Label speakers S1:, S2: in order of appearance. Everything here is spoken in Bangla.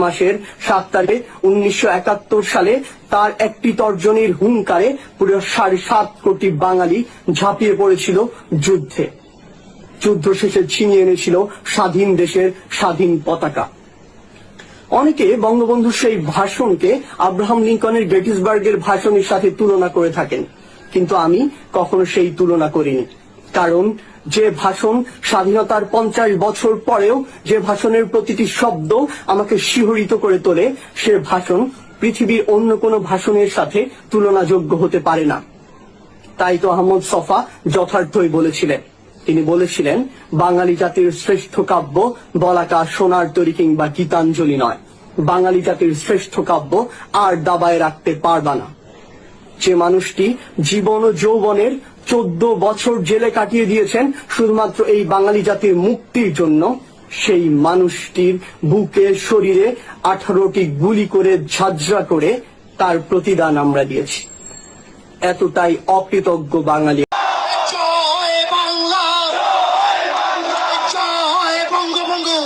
S1: মাসের 7 তারিখে 1971 সালে তার একটি তর্জনীর হুঙ্কারে পুরো 7.5 কোটি বাঙালি ঝাঁপিয়ে পড়েছিল যুদ্ধে। যুদ্ধ শেষে ছিনিয়ে এনেছিল স্বাধীন দেশের স্বাধীন পতাকা। অনেকে বঙ্গবন্ধুর সেই ভাষণকে আব্রাহাম লিঙ্কনের গেটিসবার্গের ভাষণের সাথে তুলনা করে থাকেন, কিন্তু আমি কখনো সেই তুলনা করিনি। কারণ যে ভাষণ স্বাধীনতার 50 বছর পরেও যে ভাষণের প্রতিটি শব্দ আমাকে শিহরিত করে তোলে, সে ভাষণ পৃথিবীর অন্য কোনো ভাষণের সাথে তুলনাযোগ্য হতে পারে না। তাই তো আহমদ ছফা যথার্থই বলেছিলেন। তিনি বলেছিলেন, বাঙালি জাতির শ্রেষ্ঠ কাব্য বলাকা সোনার তরী কিংবা গীতাঞ্জলি নয়, বাঙালি জাতির শ্রেষ্ঠ কাব্য আর দাবায় রাখতে পারবা না। যে মানুষটি জীবন ও যৌবনের 14 বছর জেলে কাটিয়ে দিয়েছেন শুধুমাত্র এই বাঙালি জাতির মুক্তির জন্য, সেই মানুষটির বুকে শরীরে 18টি গুলি করে ঝাঁঝরা করে তার প্রতিদান আমরা দিয়েছি। এতটাই অকৃতজ্ঞ বাঙালি।
S2: জয় বাংলা, জয় বঙ্গবন্ধু।